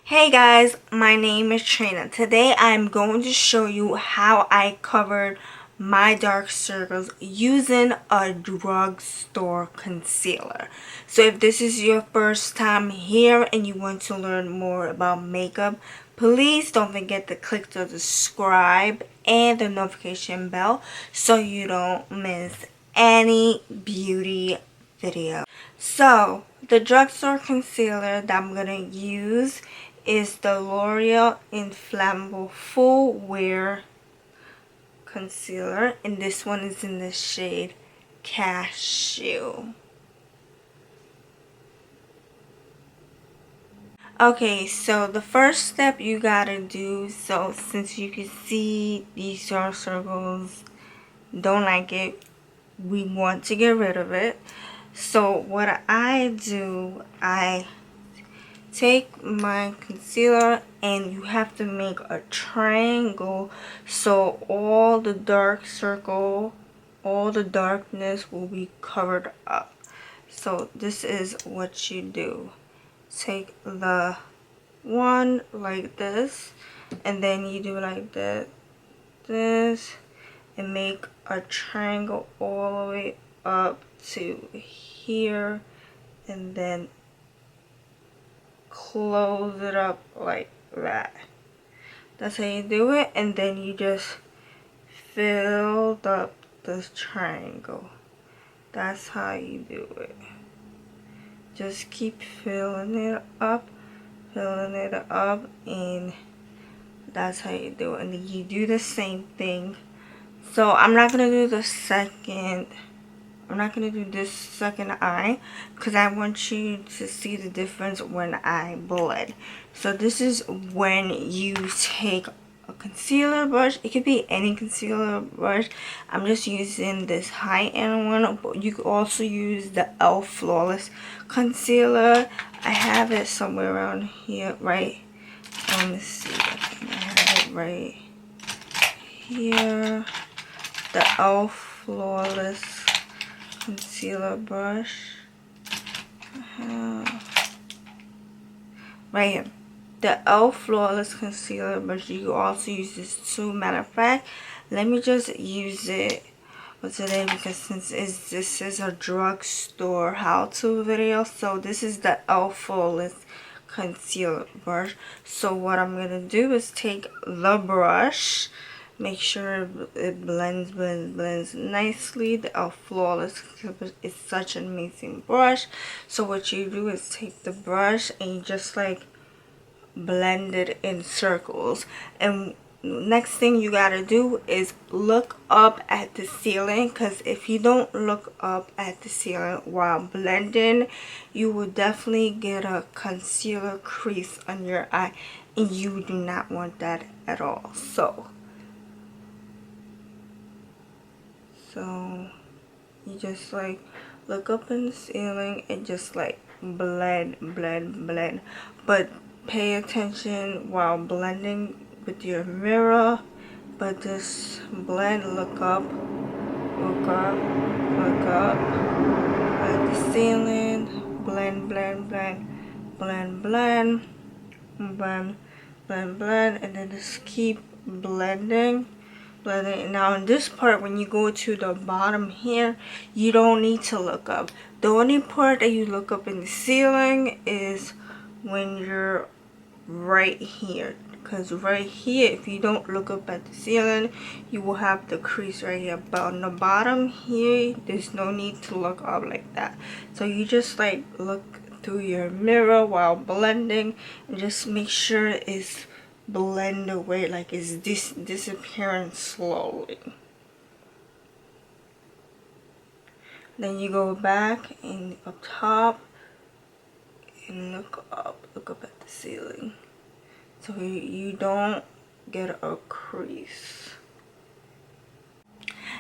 Hey guys, my name is Trina. Today I'm going to show you how I covered my dark circles using a drugstore concealer. So if this is your first time here and you want to learn more about makeup, please don't forget to click the subscribe and the notification bell so you don't miss any beauty video. So the drugstore concealer that I'm going to use is the Loreal Infallible Full Wear Concealer, and this one is in the shade Cashew. Okay, so the first step you gotta do, so since you can see these dark circles, don't like it, we want to get rid of it. So what I do, I take my concealer and you have to make a triangle so all the dark circle, all the darkness will be covered up. So this is what you do. Take the one like this and then you do like that, this, and make a triangle all the way up to here and then close it up like that. That's how you do it, and then you just fill up this triangle. That's how you do it. Just keep filling it up, and that's how you do it. And then you do the same thing. So I'm not gonna do the second. I'm not going to do this second eye because I want you to see the difference when I blend. So this is when you take a concealer brush. It could be any concealer brush. I'm just using this high-end one, but you could also use the E.L.F. Flawless Concealer. I have it somewhere around here, right? Let me see. I have it right here. The E.L.F. Flawless Concealer brush. Right here. The E.L.F. Flawless Concealer brush. You can also use this too. Matter of fact, let me just use it for today because since this is a drugstore how-to video, so this is the E.L.F. Flawless Concealer brush. So what I'm gonna do is take the brush. Make sure it blends nicely. The E.L.F. Flawless is such an amazing brush. So what you do is take the brush and you just like blend it in circles. And next thing you gotta do is look up at the ceiling, because if you don't look up at the ceiling while blending, you will definitely get a concealer crease on your eye, and you do not want that at all. So you just like look up in the ceiling and just like blend, but pay attention while blending with your mirror. But just blend, look up at the ceiling, blend, and then just keep blending. Now in this part, when you go to the bottom here, you don't need to look up. The only part that you look up in the ceiling is when you're right here, because right here, if you don't look up at the ceiling, you will have the crease right here. But on the bottom here, there's no need to look up like that. So you just like look through your mirror while blending and just make sure it's blend away, like it's disappearing slowly. Then you go back and up top and look up at the ceiling so you don't get a crease.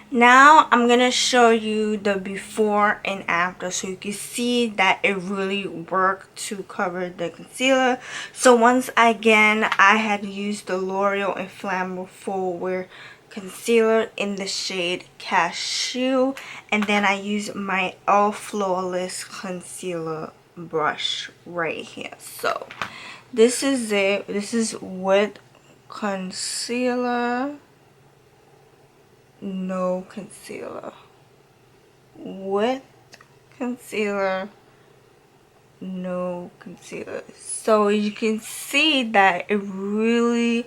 Now I'm gonna show you the before and after so you can see that it really worked to cover the concealer. So once again, I had used the Loreal Infallible Full Wear Concealer in the shade Cashew, and then I used my E.L.F. Flawless Concealer brush right here. So this is it. This is with concealer, no concealer, with concealer, no concealer. So you can see that it really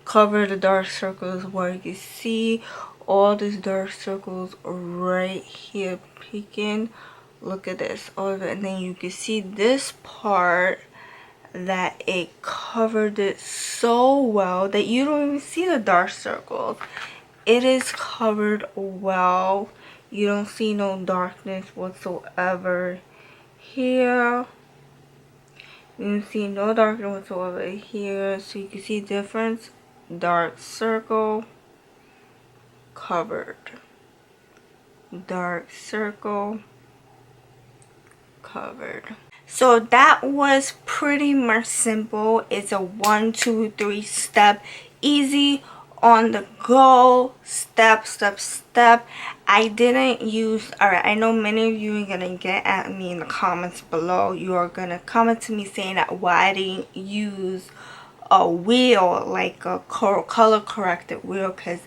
covered the dark circles, where you can see all these dark circles right here peeking. Look at this, all of it. And then you can see this part that it covered it so well that you don't even see the dark circles. It is covered well. You don't see no darkness whatsoever here. You can see no darkness whatsoever here. So you can see difference. Dark circle, covered. Dark circle, covered. So that was pretty much simple. It's a 1, 2, 3 step, easy on the go, step. I didn't use, alright, I know many of you are gonna get at me in the comments below. You are gonna comment to me saying that why I didn't use a wheel, like a color corrected wheel, because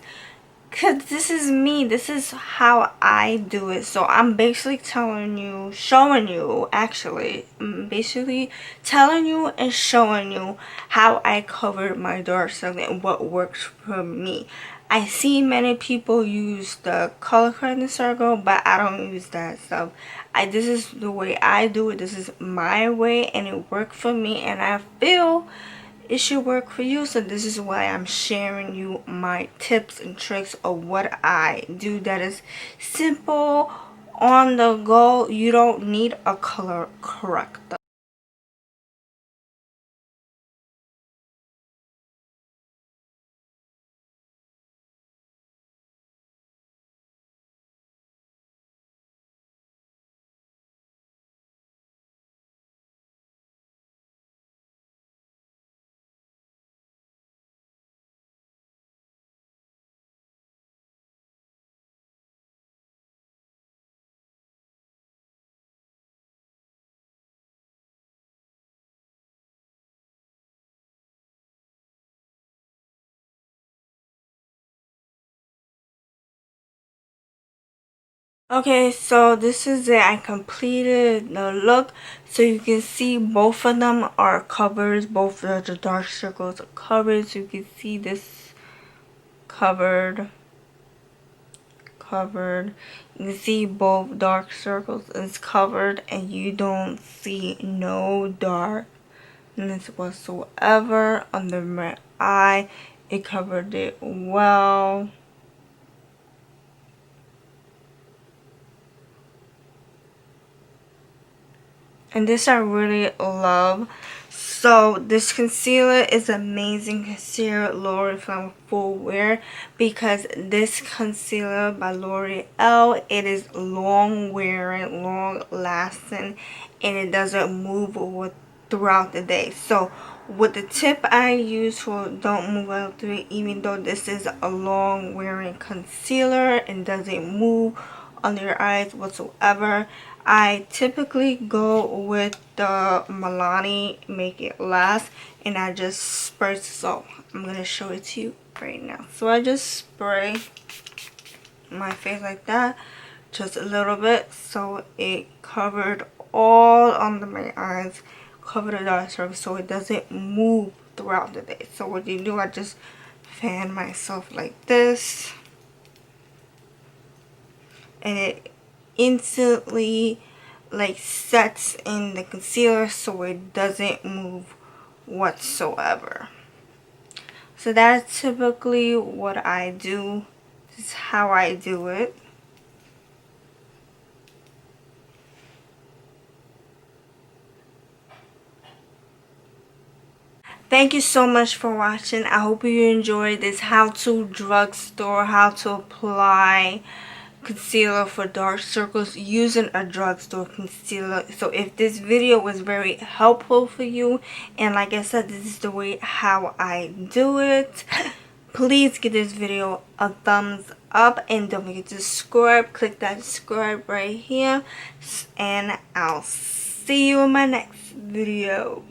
this is me. This is how I do it. So I'm basically telling you, showing you, actually, I'm basically telling you and showing you how I covered my dark circle and what works for me. I see many people use the color correcting circle, but I don't use that stuff. This is the way I do it. This is my way, and it worked for me, and I feel it should work for you. So this is why I'm sharing you my tips and tricks of what I do that is simple, on the go. You don't need a color corrector. Okay, so this is it. I completed the look. So you can see both of them are covered. Both of the dark circles are covered. So you can see this covered. You can see both dark circles is covered, and you don't see no darkness whatsoever under my eye. It covered it well. And this I really love. So this concealer is amazing concealer, L'Oreal Full Wear, because this concealer by L'Oreal, it is long wearing, long lasting, and it doesn't move throughout the day. So with the tip I use for don't move out through it, even though this is a long wearing concealer and doesn't move under your eyes whatsoever, I typically go with the Milani Make It Last, and I just spray. So I'm gonna show it to you right now. So I just spray my face like that, just a little bit, so it covered all under my eyes, covered the dark circles, so it doesn't move throughout the day. So what you do, I just fan myself like this, and it instantly like sets in the concealer so it doesn't move whatsoever. So that's typically what I do. This is how I do it. Thank you so much for watching. I hope you enjoyed this how-to drugstore, how to apply concealer for dark circles using a drugstore concealer. So if this video was very helpful for you, and like I said, this is the way how I do it, please give this video a thumbs up, and don't forget to subscribe. Click that subscribe right here, and I'll see you in my next video.